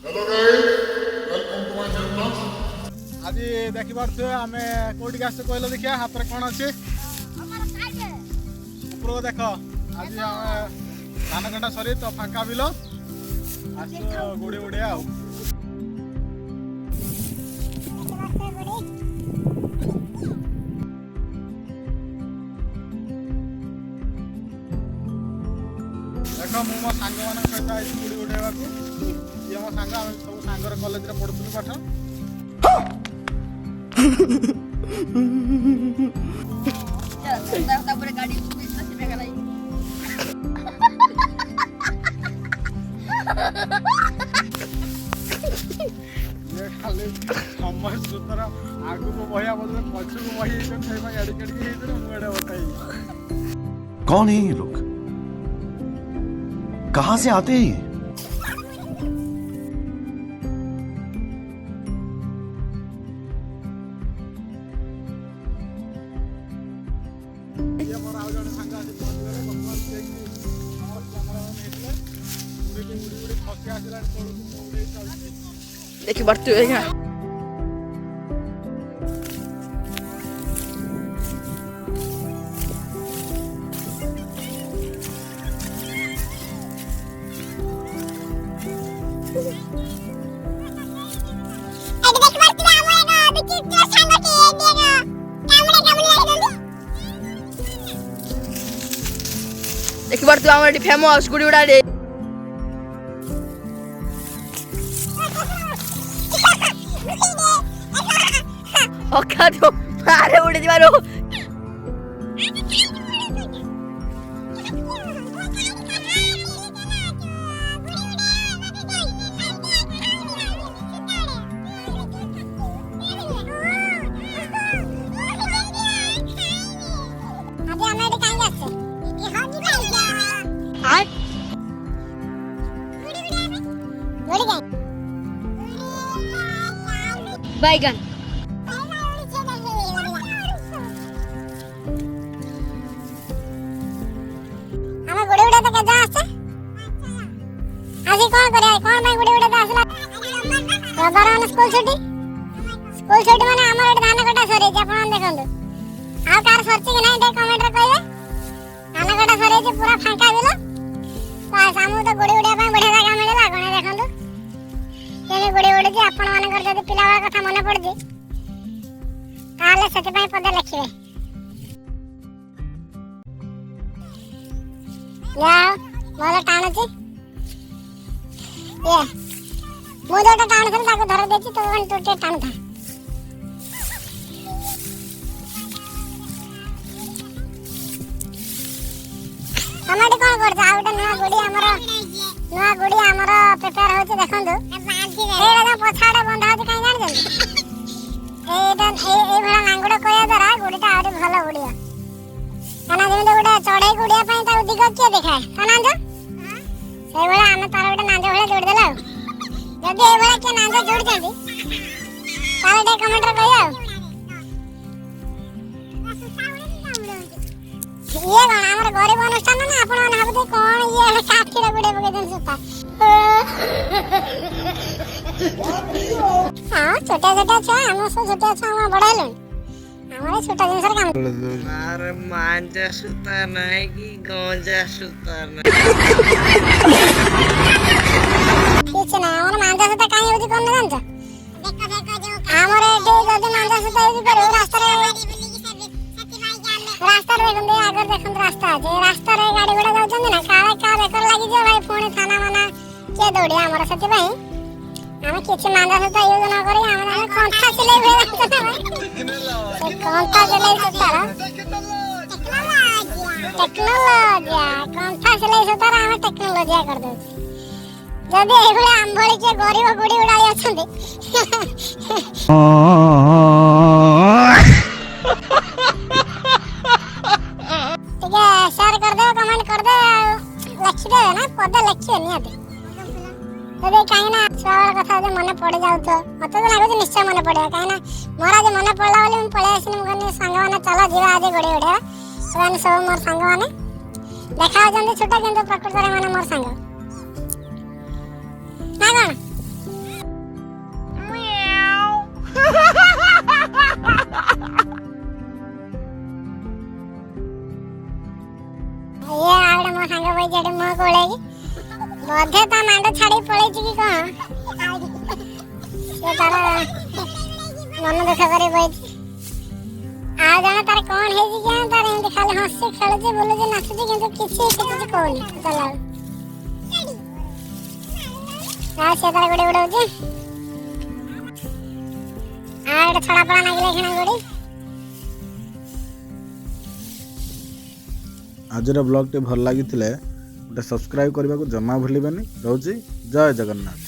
Hello guys, welcome to my new blog. आज देखि पारथु आमे कोठी गास कहलो देखिया हाथ रे कोन अछि ऊपर देख। आज आमे धान कटा सरी तो फांका बिलो आज गुड़ी गुड़िया आउ देख मु मो सांग मान सहित आई गुड़ी उड़ेवा को ये मो सांग आम सब सांगर कॉलेज रे पढुथुलु पाठ ये खाली समय सुतर आगु को बहिया बदले पछु को बहि छै भाई एडी केडी हे इधर मुएडा बताई। कौन है ये लोग, कहां से आते हैं ये? ये मोर आउ जण संगा अछि पहुंच गले बकवास देकी हमर कैमरा ऑन हेतले उड़ी खसी आसिला तोड़ उड़ी चलछि देखि बर्तु हैगा देखि बर्तु हमर फेमस गुड़ी उड़ा दे ओका तो मारे उड़े दिवारो बैगन स्कूल छुट्टी माने हमर एट धान कटा सरे जे आपण देखंदु आ कार सरची कि नाही दे कमेंट रे कहबे धान कटा सरे जे पूरा फांका बिलो तो सामु तो गुड़ी उड़िया पय बढ़िया जागा मिलला कोने देखंदु केने गुड़ी उड़े जे आपण मानकर जदी पिलावा कथा मने पड़जी ताले सते पय पदे लिखिबे याओ मोला टाणुची ये मो जोटा टाण थल ताको धर देछि तो वन टोटे टाण था टमाटो कोन करछ आउटा नवा गुडी हमर प्रिपेयर होछि देखंदु एडा पछाडा बंधा होछि काई जान जल्दी एडा ए भला लांगुडा कोया दरा गुडीटा आउरी भलो गुडिया काना जेमे गुडा चढ़ाई गुडिया पई ता दिग के देखाय कानांज से भला आमे तार गुडा नांज भला जोड़ देला जदी ए भला के नांज जोड़ जंदी ताले दे कमेंट रे कहियो ये गाना हमर गरीब अनुष्ठान ना आपण मन हाबते कोन ये काठी रे गुडे बगे देन सुता हां छोटा छोटा छा हम सो छोटा छा हम बडालन हमारे छोटा दिन सर काम अरे मांजा सुता नहीं कि गंजा सुता नहीं कुछ ना हमर मांजा सुता काई होजी कोन जानछ देखो जो हमरे दे जदी मांजा सुता होजी पर रास्ता रे देखंदे आगर देखंद रास्ता जे रास्ता रे गाड़ी घोड़ा जाउछन ना काले का बेकर लागि जे भाई फोन थाना माना के दौड़े हमर सती भाई हम किछ मांजा सुता यूज न करी हम कंठा सिले भेला कंठा सिले सुता टेक्नोलॉजी कंठा सिले सुता हम टेक्नोलॉजी कर दो जदी एभला आंबळी के गरीब गुडी उडाली अछंदी शेयर कर दे कमेंट कर दे लिख दे ना पद लिखिए नियते तबे काहे ना सवाल कथा जे मन पड़ जाउ तो मते तो लागो निश्चय मन पड़े काहे ना मोरा जे मन पड़ला वाली हम पळे आसिन गने संग माने चला जीवा आज गोडे गोडे सोन सब मोर संग माने देखा जंदी छोटा किंतु प्रकृति रे माने मोर संग ना कोन ଏଇଟା ମୋ ସାଙ୍ଗ ବଇଛି ଏଠି ମୁହଁ କୋଳେଇକି ବୋଧେ ତା ମାଣ୍ଡ ଛାଡି ପଳେଇଛି କି କଣ ସେ ତାର ମନ ଦୁଃଖ କରି ବଇଛି। ଆଉ ଜଣେ ତାର କଣ ହେଇଛି କି ତାର ଏମିତି ଖାଲି ହସି ଖେଳୁଛି ବୁଲୁଛି ନାଚୁଛି କିନ୍ତୁ କିଛି କହୁନି ଚଲା ସେ ତାର ଗୁଡ଼ି ଉଡଉଛି। ଆଉ ଏଠି ଛଡ଼ା ପଡ଼ା ନାଗିଲେ ଖେଣା ଗୁଡ଼ି। ଆଜିର ବ୍ଲଗ୍ଟି ଭଲ ଲାଗିଥିଲେ ଗୋଟେ ସବସ୍କ୍ରାଇବ୍ କରିବାକୁ ଜମା ଭୁଲିବେନି। ରହୁଛି ଜୟ ଜଗନ୍ନାଥ।